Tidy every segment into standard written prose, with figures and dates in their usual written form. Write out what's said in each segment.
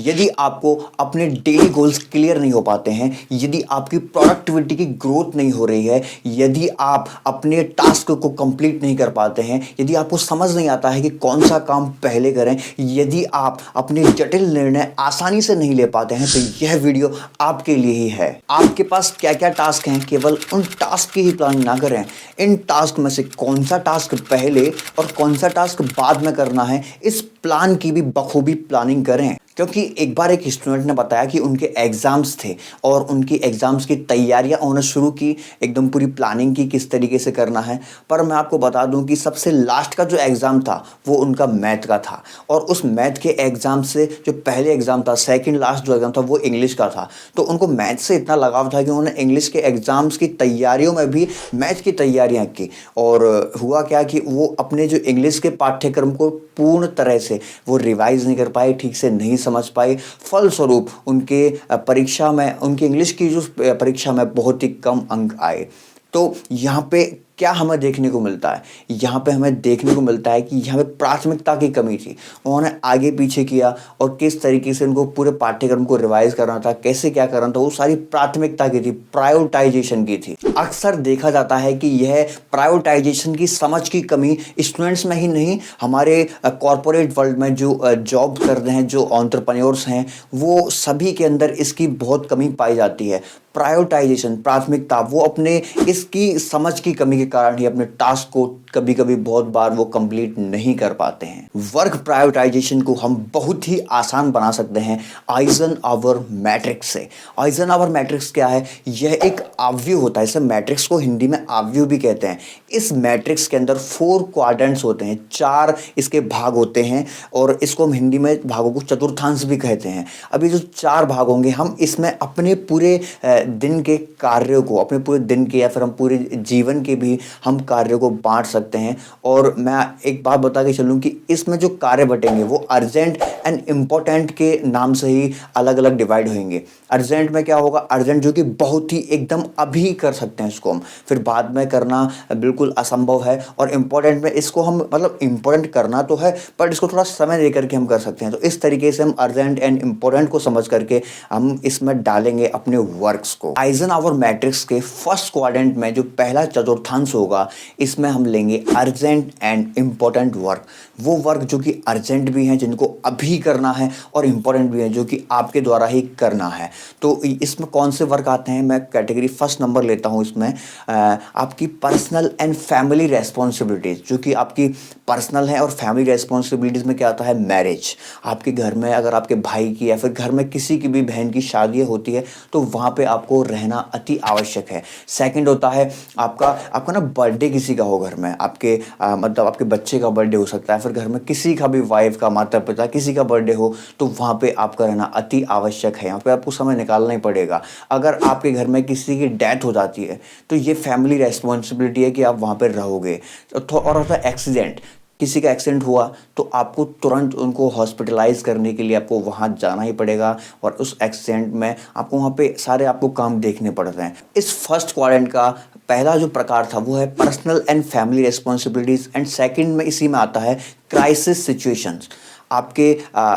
यदि आपको अपने डेली गोल्स क्लियर नहीं हो पाते हैं, यदि आपकी प्रोडक्टिविटी की ग्रोथ नहीं हो रही है, यदि आप अपने टास्क को कंप्लीट नहीं कर पाते हैं, यदि आपको समझ नहीं आता है कि कौन सा काम पहले करें, यदि आप अपने जटिल निर्णय आसानी से नहीं ले पाते हैं, तो यह वीडियो आपके लिए ही है। आपके पास क्या क्या टास्क हैं, केवल उन टास्क की ही प्लानिंग ना करें। इन टास्क में से कौन सा टास्क पहले और कौन सा टास्क बाद में करना है, इस प्लान की भी बखूबी प्लानिंग करें। क्योंकि एक बार एक स्टूडेंट ने बताया कि उनके एग्ज़ाम्स थे और उनकी एग्ज़ाम्स की तैयारियां उन्होंने शुरू की, एकदम पूरी प्लानिंग की किस तरीके से करना है। पर मैं आपको बता दूं कि सबसे लास्ट का जो एग्ज़ाम था वो उनका मैथ का था, और उस मैथ के एग्ज़ाम से जो पहले एग्ज़ाम था, सेकंड लास्ट जो एग्ज़ाम था, वो इंग्लिश का था। तो उनको मैथ से इतना लगाव था कि उन्होंने इंग्लिश के एग्ज़ाम्स की तैयारियों में भी मैथ की तैयारियाँ की। और हुआ क्या कि वो अपने जो इंग्लिश के पाठ्यक्रम को पूर्ण तरह से वो रिवाइज नहीं कर पाए, ठीक से नहीं समझ पाए। फलस्वरूप उनके परीक्षा में, उनकी इंग्लिश की जो परीक्षा में बहुत ही कम अंक आए। तो यहाँ पे क्या हमें देखने को मिलता है, यहाँ पे हमें देखने को मिलता है कि यहाँ पे प्राथमिकता की कमी थी। उन्होंने आगे पीछे किया और किस तरीके से उनको पूरे पाठ्यक्रम को रिवाइज करना था, कैसे क्या करना था, वो सारी प्राथमिकता की थी, प्रायोरिटाइजेशन की थी। अक्सर देखा जाता है कि यह प्रायोरिटाइजेशन की समझ की कमी स्टूडेंट्स में ही नहीं, हमारे कॉरपोरेट वर्ल्ड में जो जॉब कर रहे हैं, जो एंटरप्रेन्योर्स हैं, वो सभी के अंदर इसकी बहुत कमी पाई जाती है। प्रायोरिटाइजेशन, प्राथमिकता, वो अपने इसकी समझ की कमी के कारण ही अपने टास्क को कभी कभी बहुत बार वो कंप्लीट नहीं कर पाते हैं। वर्क प्रायोरिटाइजेशन को हम बहुत ही आसान बना सकते हैं आइजनहावर मैट्रिक्स से। आइजनहावर मैट्रिक्स क्या है? यह एक आव्यूह होता है, इसे मैट्रिक्स को हिंदी में आव्यूह भी कहते हैं। इस मैट्रिक्स के अंदर 4 क्वाड्रेंट्स होते हैं, 4 इसके भाग होते हैं, और इसको हम हिंदी में भागों को चतुर्थांश भी कहते हैं। अभी जो 4 भाग होंगे, हम इसमें अपने पूरे दिन के कार्यों को, अपने पूरे दिन के या फिर हम पूरे जीवन के भी हम कार्यों को बांट सकते हैं। और मैं एक बात बता के चलूँ कि इसमें जो कार्य बटेंगे वो अर्जेंट एंड इम्पोर्टेंट के नाम से ही अलग अलग डिवाइड होंगे। अर्जेंट में क्या होगा? अर्जेंट जो कि बहुत ही एकदम अभी कर सकते हैं इसको हम, फिर बाद में करना बिल्कुल असंभव है। और इम्पोर्टेंट में इसको हम, मतलब इम्पोर्टेंट करना तो है पर इसको थोड़ा समय दे करके हम कर सकते हैं। तो इस तरीके से हम अर्जेंट एंड इम्पोर्टेंट को समझ करके हम इसमें डालेंगे अपने वर्क्स को। आइजनहावर मैट्रिक्स के फर्स्ट क्वाड्रेंट में जो पहला चतुर्थांश होगा, इसमें हम लेंगे अर्जेंट एंड इम्पोर्टेंट वर्क। वो वर्क जो कि अर्जेंट भी हैं, जिनको अभी करना है, और इम्पोर्टेंट भी हैं, जो कि आपके द्वारा ही करना है। तो इसमें कौन से वर्क आते हैं? मैं कैटेगरी फर्स्ट नंबर लेता हूँ इसमें, आपकी पर्सनल एंड फैमिली रेस्पॉन्सिबिलिटीज़। जो कि आपकी पर्सनल है, और फैमिली रेस्पॉन्सिबिलिटीज़ में क्या आता है? मैरिज। आपके घर में अगर आपके भाई की या फिर घर में किसी की भी बहन की शादी होती है, तो वहाँ पे आपको रहना अति आवश्यक है। सेकंड होता है आपका ना बर्थडे किसी का हो घर में, आपके मतलब आपके बच्चे का बर्थडे हो सकता है, फिर घर में किसी का भी, वाइफ का, माता पिता किसी का बर्थडे हो, तो वहाँ पे आपका रहना अति आवश्यक है। यहाँ पे आपको समय निकालना ही पड़ेगा। अगर आपके घर में किसी की डेथ हो जाती है, तो ये फैमिली रेस्पॉन्सिबिलिटी है कि आप वहाँ पर रहोगे। और होता है एक्सीडेंट, किसी का एक्सीडेंट हुआ तो आपको तुरंत उनको हॉस्पिटलाइज करने के लिए आपको वहाँ जाना ही पड़ेगा, और उस एक्सीडेंट में आपको वहाँ पे सारे आपको काम देखने पड़ते हैं। इस फर्स्ट क्वाड्रेंट का पहला जो प्रकार था वो है personal and family responsibilities, and second में इसी में आता है क्राइसिस सिचुएशंस। आपके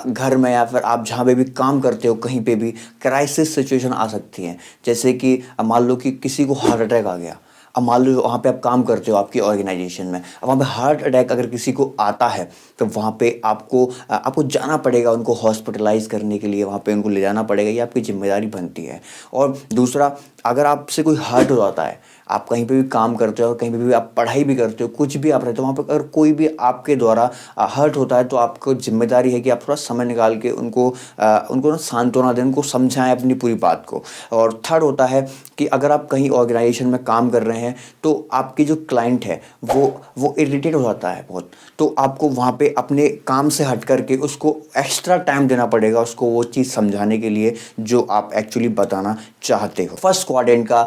घर में या फिर आप जहाँ पे भी काम करते हो, कहीं पे भी क्राइसिस सिचुएशन आ सकती है। जैसे कि मान लो कि किसी को हार्ट अटैक आ गया। अब मान लो वहाँ पे आप काम करते हो आपकी ऑर्गेनाइजेशन में, अब वहाँ पे हार्ट अटैक अगर किसी को आता है, तो वहाँ पे आपको जाना पड़ेगा उनको हॉस्पिटलाइज करने के लिए, वहाँ पे उनको ले जाना पड़ेगा, ये आपकी जिम्मेदारी बनती है। और दूसरा, अगर आपसे कोई हर्ट हो जाता है, आप कहीं पे भी काम करते हो और कहीं पे भी आप पढ़ाई भी करते हो, कुछ भी आप रहते हो, वहाँ पर अगर कोई भी आपके द्वारा हर्ट होता है, तो आपको जिम्मेदारी है कि आप थोड़ा समय निकाल के उनको ना सांत्वना दें, उनको समझाएं अपनी पूरी बात को। और थर्ड होता है कि अगर आप कहीं ऑर्गेनाइजेशन में काम कर रहे हैं, तो आपकी जो क्लाइंट है वो इरिटेट हो जाता है बहुत, तो आपको वहाँ पे अपने काम से हट करके उसको एक्स्ट्रा टाइम देना पड़ेगा, उसको वो चीज़ समझाने के लिए जो आप एक्चुअली बताना चाहते हो। फर्स्ट क्वाड्रेंट का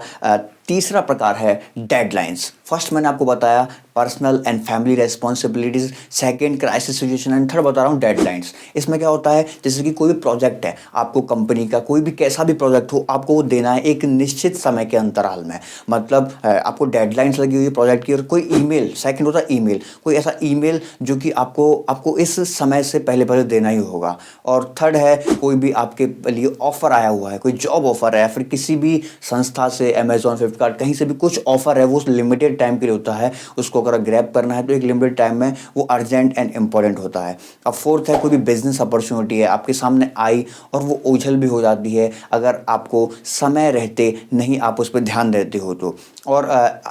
तीसरा प्रकार है डेडलाइंस। फर्स्ट मैंने आपको बताया personal and family responsibilities, second crisis situation and third बता रहा हूँ डेडलाइंस। इसमें क्या होता है, जैसे कि कोई भी प्रोजेक्ट है, आपको कंपनी का कोई भी कैसा भी प्रोजेक्ट हो, आपको वो देना है एक निश्चित समय के अंतराल में। मतलब आपको डेडलाइंस लगी हुई है प्रोजेक्ट की, और कोई ईमेल, सेकंड होता है ईमेल, कोई ऐसा ईमेल जो कि आपको आपको इस समय से पहले पहले देना ही होगा। और थर्ड है कोई भी आपके लिए ऑफर आया हुआ है, कोई जॉब ऑफर है, या फिर किसी भी संस्था से, अमेजॉन, फ्लिपकार्ट, कहीं से भी कुछ ऑफर है, वो लिमिटेड टाइम के लिए होता है, उसको अगर ग्रैब करना है तो एक लिमिटेड टाइम में वो अर्जेंट एंड इंपॉर्टेंट होता है। अब फोर्थ है कोई भी बिजनेस अपॉर्चुनिटी है आपके सामने आई और वो ओझल भी हो जाती है अगर आपको समय रहते नहीं आप उस पर ध्यान देते हो तो। और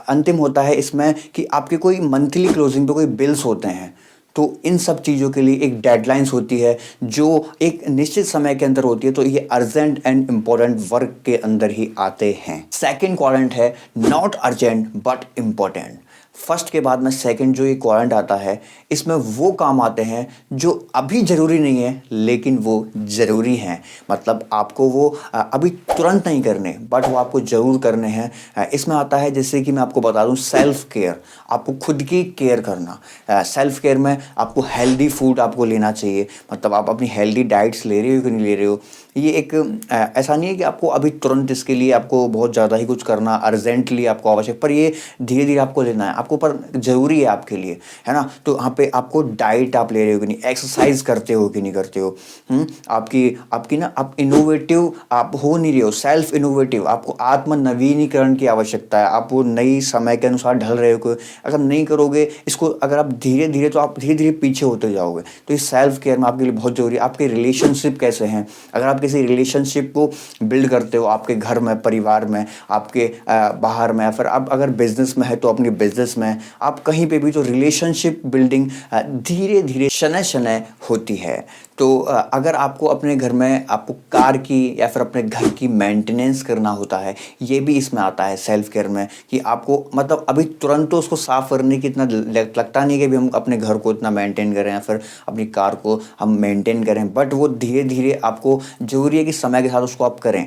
अंतिम होता है इसमें कि आपके कोई मंथली क्लोजिंग पे कोई बिल्स होते हैं, तो इन सब चीज़ों के लिए एक डेडलाइंस होती है जो एक निश्चित समय के अंदर होती है, तो ये अर्जेंट एंड इम्पोर्टेंट वर्क के अंदर ही आते हैं। सेकंड क्वाड्रेंट है not urgent but important. First के बाद में सेकंड जो ये क्वाड्रेंट आता है, इसमें वो काम आते हैं जो अभी ज़रूरी नहीं है लेकिन वो ज़रूरी हैं। मतलब आपको वो अभी तुरंत नहीं करने, बट वो आपको ज़रूर करने हैं। इसमें आता है जैसे कि मैं आपको बता दूं, सेल्फ केयर, आपको खुद की केयर करना। सेल्फ केयर में आपको हेल्दी फूड आपको लेना चाहिए। मतलब आप अपनी हेल्दी डाइट्स ले रहे हो कि नहीं ले रहे हो, ये एक ऐसा नहीं है कि आपको अभी तुरंत इसके लिए आपको बहुत ज़्यादा ही कुछ करना अर्जेंटली आपको आवश्यक, पर ये धीरे धीरे आपको लेना है आपको, पर ज़रूरी है आपके लिए, है ना। तो यहाँ पे आपको डाइट आप ले रहे हो कि नहीं, एक्सरसाइज करते हो कि नहीं करते हो, आपकी आपकी ना आप इनोवेटिव आप हो नहीं रहे हो, सेल्फ इनोवेटिव, आपको आत्म नवीनीकरण की आवश्यकता है। आप वो नई समय के अनुसार ढल रहे हो, अगर नहीं करोगे इसको, अगर आप धीरे धीरे, तो आप धीरे धीरे पीछे होते जाओगे। तो इस सेल्फ केयर में आपके लिए बहुत ज़रूरी है। आपके रिलेशनशिप कैसे हैं, अगर आप किसी रिलेशनशिप को बिल्ड करते हो, आपके घर में, परिवार में, आपके बाहर में, फिर आप अगर बिजनेस में है तो अपनी बिजनेस में, आप कहीं पे भी, तो रिलेशनशिप बिल्डिंग धीरे धीरे शनै शनै होती है। तो अगर आपको अपने घर में आपको कार की या फिर अपने घर की मेंटेनेंस करना होता है, ये भी इसमें आता है सेल्फ केयर में, कि आपको मतलब अभी तुरंत तो उसको साफ करने की इतना लगता नहीं कि भी हम अपने घर को इतना मेंटेन करें या फिर अपनी कार को हम मेंटेन करें, बट वो धीरे धीरे आपको ज़रूरी है कि समय के साथ उसको आप करें।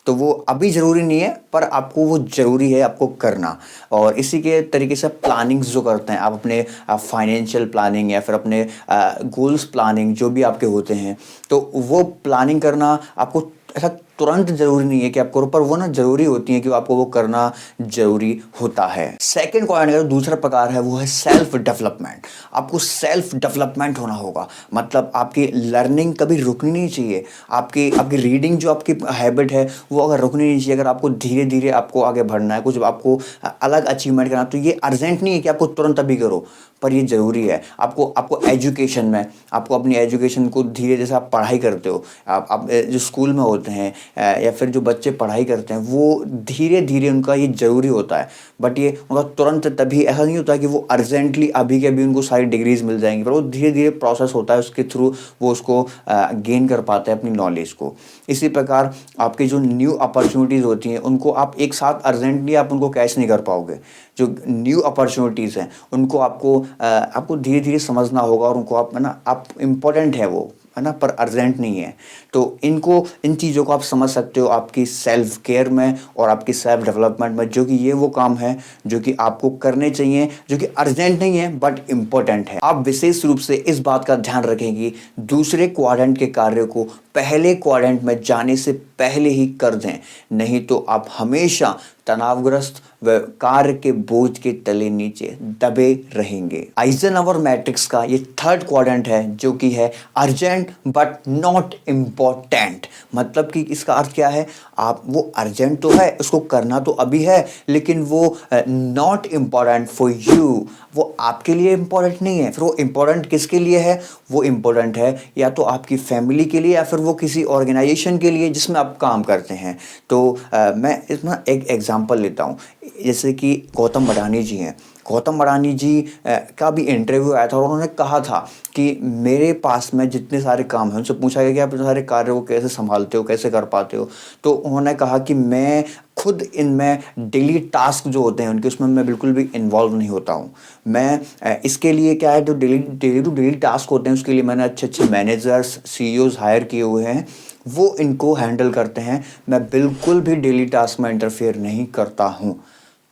तो वो अभी ज़रूरी नहीं है पर आपको वो ज़रूरी है आपको करना। और इसी के तरीके से प्लानिंग्स जो करते हैं आप, अपने फाइनेंशियल प्लानिंग या फिर अपने गोल्स प्लानिंग जो भी आपके होते हैं, तो वो प्लानिंग करना आपको ऐसा तुरंत ज़रूरी नहीं है कि आप करो, पर वो ना ज़रूरी होती है कि आपको वो करना ज़रूरी होता है। सेकंड क्वाड्रेंट का दूसरा प्रकार है वो है सेल्फ डेवलपमेंट। आपको सेल्फ डेवलपमेंट होना होगा, मतलब आपकी लर्निंग कभी रुकनी नहीं चाहिए। आपकी आपकी रीडिंग जो आपकी हैबिट है वो अगर रुकनी नहीं चाहिए। अगर आपको धीरे धीरे आपको आगे बढ़ना है, कुछ आपको अलग अचीवमेंट करना, तो ये अर्जेंट नहीं है कि आपको तुरंत अभी करो, पर ये ज़रूरी है। आपको आपको एजुकेशन में, आपको अपनी एजुकेशन को धीरे, जैसे आप पढ़ाई करते हो, आप जो स्कूल में होते हैं या फिर जो बच्चे पढ़ाई करते हैं, वो धीरे धीरे उनका ये ज़रूरी होता है। बट ये उनका तुरंत तभी ऐसा नहीं होता कि वो अर्जेंटली अभी के अभी उनको सारी डिग्रीज मिल जाएंगी, पर वो धीरे धीरे प्रोसेस होता है, उसके थ्रू वो उसको गेन कर पाते हैं अपनी नॉलेज को। इसी प्रकार आपकी जो न्यू अपॉर्चुनिटीज़ होती हैं उनको आप एक साथ अर्जेंटली आप उनको कैच नहीं कर पाओगे। जो न्यू अपॉर्चुनिटीज़ हैं उनको आपको धीरे धीरे समझना होगा, और उनको आप, है ना, आप इम्पोर्टेंट है वो, है ना, पर अर्जेंट नहीं है। तो इन चीज़ों को आप समझ सकते हो आपकी सेल्फ केयर में और आपकी सेल्फ डेवलपमेंट में, जो कि ये वो काम है जो कि आपको करने चाहिए, जो कि अर्जेंट नहीं है बट इम्पोर्टेंट है। आप विशेष रूप से इस बात का ध्यान रखें कि दूसरे क्वाड्रेंट के कार्य को पहले क्वाड्रेंट में जाने से पहले ही कर दें, नहीं तो आप हमेशा तनावग्रस्त व कार्य के बोझ के तले नीचे दबे रहेंगे। आइजनहॉवर मैट्रिक्स का ये थर्ड क्वाड्रेंट है जो कि है अर्जेंट बट नॉट इम्पोर्टेंट। मतलब कि इसका अर्थ क्या है, आप वो अर्जेंट तो है, उसको करना तो अभी है, लेकिन वो नॉट इम्पोर्टेंट फॉर यू, वो आपके लिए इम्पोर्टेंट नहीं है। फिर वो इम्पोर्टेंट किसके लिए है, वो इम्पोर्टेंट है या तो आपकी फैमिली के लिए या फिर वो किसी ऑर्गेनाइजेशन के लिए जिसमें आप काम करते हैं। तो मैं इसमें एक एग्जांपल लेता हूँ, जैसे कि गौतम अडानी जी हैं। गौतम अडानी जी का भी इंटरव्यू आया था और उन्होंने कहा था कि मेरे पास में जितने सारे काम हैं, उनसे पूछा गया कि आप इतने सारे कार्य को कैसे संभालते हो, कैसे कर पाते हो, तो उन्होंने कहा कि मैं खुद इनमें डेली टास्क जो होते हैं उनके, उसमें मैं बिल्कुल भी इन्वॉल्व नहीं होता हूँ। मैं इसके लिए क्या है, जो डेली टास्क होते हैं उसके लिए मैंने अच्छे अच्छे मैनेजर्स, सीईओज हायर किए हुए हैं, वो इनको हैंडल करते हैं। मैं बिल्कुल भी डेली टास्क में इंटरफेयर नहीं करता हूँ।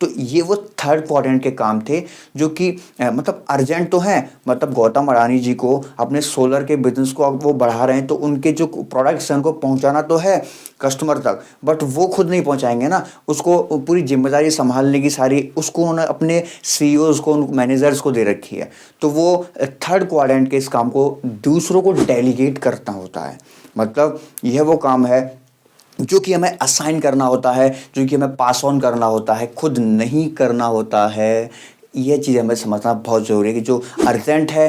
तो ये वो थर्ड क्वाड्रेंट के काम थे जो कि मतलब अर्जेंट तो हैं, मतलब गौतम अडानी जी को अपने सोलर के बिजनेस को अब वो बढ़ा रहे हैं, तो उनके जो प्रोडक्ट्स हैं उनको पहुंचाना तो है कस्टमर तक, बट वो खुद नहीं पहुंचाएंगे ना, उसको पूरी जिम्मेदारी संभालने की सारी उसको उन्होंने अपने सीईओज को, मैनेजर्स को दे रखी है। तो वो थर्ड क्वाड्रेंट के इस काम को दूसरों को डेलीगेट करना होता है। मतलब यह वो काम है जो कि हमें असाइन करना होता है, जो कि हमें पास ऑन करना होता है, खुद नहीं करना होता है। ये चीज़ हमें समझना बहुत ज़रूरी है कि जो अर्जेंट है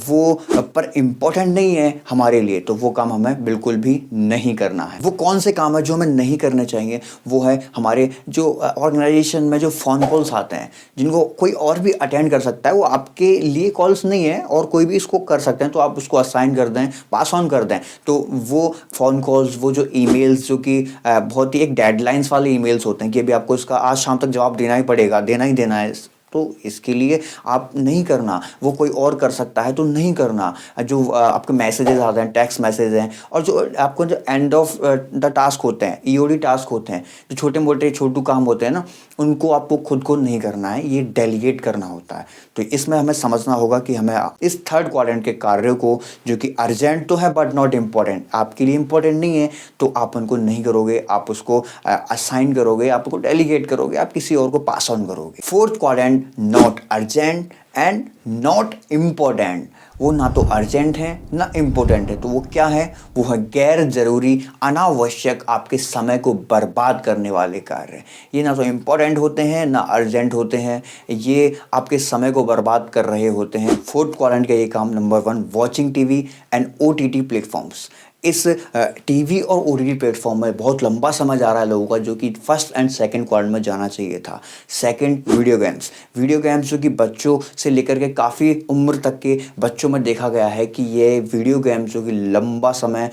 वो पर इम्पोर्टेंट नहीं है हमारे लिए, तो वो काम हमें बिल्कुल भी नहीं करना है। वो कौन से काम है जो हमें नहीं करने चाहिए? वो है हमारे जो ऑर्गेनाइजेशन में जो फ़ोन कॉल्स आते हैं जिनको कोई और भी अटेंड कर सकता है, वो आपके लिए कॉल्स नहीं है और कोई भी इसको कर सकते हैं, तो आप उसको असाइन कर दें, पास ऑन कर दें। तो वो फ़ोन कॉल्स, वो जो ईमेल्स जो कि बहुत ही एक डेडलाइंस वाले ईमेल्स होते हैं कि अभी आपको इसका आज शाम तक जवाब देना ही पड़ेगा, देना ही देना है, तो इसके लिए आप नहीं करना, वो कोई और कर सकता है तो नहीं करना। जो आपके मैसेजेस आते हैं, टेक्स्ट मैसेज हैं, और जो आपको जो एंड ऑफ द टास्क होते हैं, ईओडी टास्क होते हैं, जो छोटे मोटे छोटू काम होते हैं ना, उनको आपको खुद को नहीं करना है, ये डेलीगेट करना होता है। तो इसमें हमें समझना होगा कि हमें इस थर्ड क्वाड्रेंट के कार्यों को, जो कि अर्जेंट तो है बट नॉट इम्पॉर्टेंट, आपके लिए इम्पोर्टेंट नहीं है, तो आप उनको नहीं करोगे, आप उसको असाइन करोगे, आप उसको डेलीगेट करोगे, आप किसी और को पास ऑन करोगे। Fourth quadrant, not urgent and not important. वो ना तो अर्जेंट है ना इम्पोर्टेंट है, तो वो क्या है? वो है गैर जरूरी, अनावश्यक, आपके समय को बर्बाद करने वाले कार्य। ये ना तो इम्पोर्टेंट होते हैं ना अर्जेंट होते हैं, ये आपके समय को बर्बाद कर रहे होते हैं। फोर्थ क्वाड्रेंट का ये काम number 1, watching TV and OTT platforms. इस टीवी और ओटीटी प्लेटफॉर्म में बहुत लंबा समय जा रहा है लोगों का, जो कि फर्स्ट एंड सेकंड क्वाड्रेंट में जाना चाहिए था। सेकंड, वीडियो गेम्स जो कि बच्चों से लेकर के काफ़ी उम्र तक के बच्चों में देखा गया है कि ये वीडियो गेम्स जो कि लंबा समय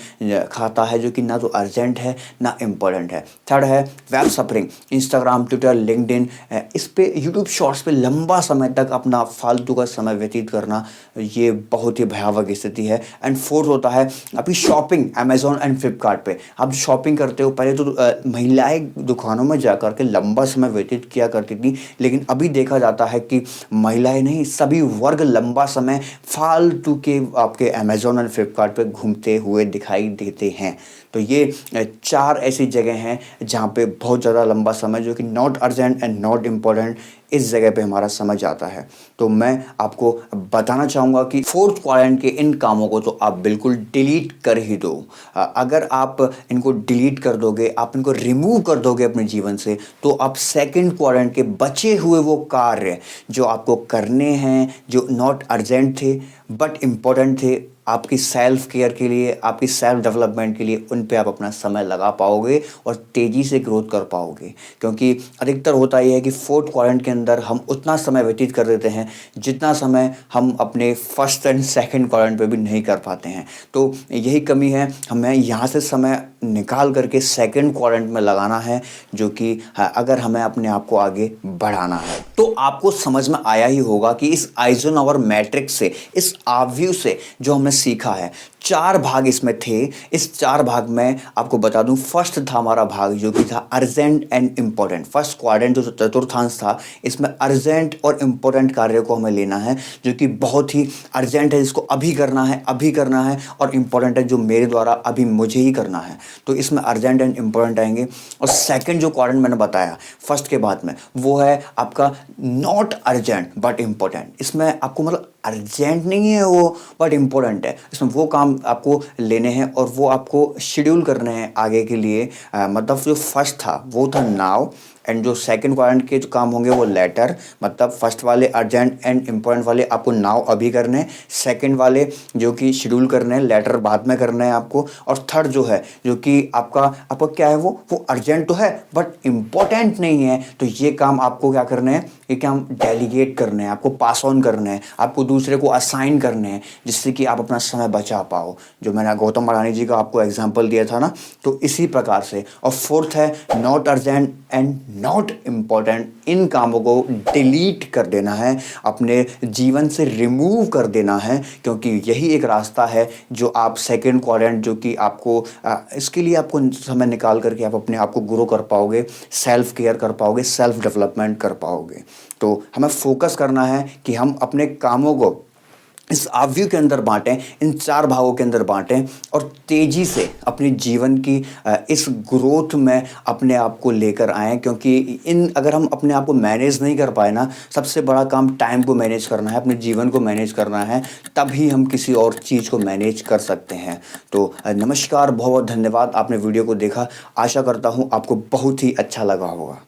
खाता है, जो कि ना तो अर्जेंट है ना इम्पोर्टेंट है। थर्ड है web suffering, Instagram, Twitter, LinkedIn, इस पे यूट्यूब शॉर्ट्स पे लंबा समय तक अपना फालतू का समय व्यतीत करना, ये बहुत ही भयावह स्थिति है। एंड फोर्थ होता है अभी शॉपिंग, अमेजोन एंड फ्लिपकार्ट पे आप शॉपिंग करते हो। पहले तो महिलाएं दुकानों में जाकर के लंबा समय व्यतीत किया करती थी, लेकिन अभी देखा जाता है कि महिलाएं नहीं, सभी वर्ग लंबा समय फालतू के आपके अमेजोन एंड फ्लिपकार्ट पे घूमते हुए दिखाई देते हैं। तो ये 4 ऐसी जगह हैं जहाँ पे बहुत ज़्यादा लंबा समय, जो कि not urgent and not important, इस जगह पे हमारा समय जाता है। तो मैं आपको बताना चाहूँगा कि फोर्थ क्वाड्रेंट के इन कामों को तो आप बिल्कुल डिलीट कर ही दो। अगर आप इनको डिलीट कर दोगे, आप इनको रिमूव कर दोगे अपने जीवन से, तो आप सेकंड क्वाड्रेंट के बचे हुए वो कार्य जो आपको करने हैं, जो नॉट अर्जेंट थे बट इम्पोर्टेंट थे, आपकी सेल्फ केयर के लिए, आपकी सेल्फ डेवलपमेंट के लिए, उन पे आप अपना समय लगा पाओगे और तेज़ी से ग्रोथ कर पाओगे। क्योंकि अधिकतर होता यह है कि फोर्थ क्वाड्रेंट के अंदर हम उतना समय व्यतीत कर देते हैं जितना समय हम अपने फर्स्ट एंड सेकंड क्वाड्रेंट पे भी नहीं कर पाते हैं। तो यही कमी है, हमें यहाँ से समय निकाल करके सेकंड क्वाड्रेंट में लगाना है, जो कि अगर हमें अपने आप को आगे बढ़ाना है। तो आपको समझ में आया ही होगा कि इस आइजनहोवर मैट्रिक्स से, इस आव्यूह से जो हमने सीखा है, 4 भाग इसमें थे। इस 4 भाग में आपको बता दूं, फर्स्ट था हमारा भाग जो कि था urgent and important. First quadrant जो चतुर्थांश था, इसमें अर्जेंट और इम्पोर्टेंट कार्य को हमें लेना है, जो कि बहुत ही अर्जेंट है, जिसको अभी करना है, अभी करना है, और इम्पोर्टेंट है जो मेरे द्वारा अभी मुझे ही करना है। तो इसमें अर्जेंट एंड इम्पोर्टेंट आएंगे। और सेकंड जो क्वाड्रेंट मैंने बताया फर्स्ट के बाद में, वो है आपका नॉट अर्जेंट बट इम्पोर्टेंट। इसमें आपको मतलब अर्जेंट नहीं है वो, बट इम्पोर्टेंट है। इसमें वो काम आपको लेने हैं और वो आपको शेड्यूल करने हैं आगे के लिए। मतलब जो फर्स्ट था वो था नाउ, एंड जो सेकंड क्वाड्रेंट के जो काम होंगे वो लेटर, मतलब फर्स्ट वाले अर्जेंट एंड इम्पोर्टेंट वाले आपको नाउ अभी करने हैं, सेकंड वाले जो कि शेड्यूल करने हैं, लेटर बाद में करने हैं आपको, और थर्ड जो है जो कि आपका क्या है, वो अर्जेंट तो है बट इम्पोर्टेंट नहीं है। तो ये काम आपको क्या करने हैं, ये काम डेलीगेट करने हैं, आपको पास ऑन करने हैं, आपको दूसरे को असाइन करने हैं, जिससे कि आप अपना समय बचा पाओ। जो मैंने गौतम अडानी जी का आपको एग्जाम्पल दिया था ना, तो इसी प्रकार से। और फोर्थ है not urgent and not important. इन कामों को डिलीट कर देना है, अपने जीवन से रिमूव कर देना है, क्योंकि यही एक रास्ता है जो आप सेकंड क्वाड्रेंट, जो कि आपको इसके लिए आपको समय निकाल करके आप अपने आप को ग्रो कर पाओगे, सेल्फ केयर कर पाओगे, सेल्फ डेवलपमेंट कर पाओगे। तो हमें फोकस करना है कि हम अपने कामों को इस आव्यू के अंदर बांटें, इन 4 भागों के अंदर बांटें और तेज़ी से अपने जीवन की इस ग्रोथ में अपने आप को लेकर आएँ, क्योंकि अगर हम अपने आप को मैनेज नहीं कर पाए ना, सबसे बड़ा काम टाइम को मैनेज करना है, अपने जीवन को मैनेज करना है, तभी हम किसी और चीज़ को मैनेज कर सकते हैं। तो नमस्कार, बहुत बहुत धन्यवाद, आपने वीडियो को देखा। आशा करता हूँ आपको बहुत ही अच्छा लगा होगा।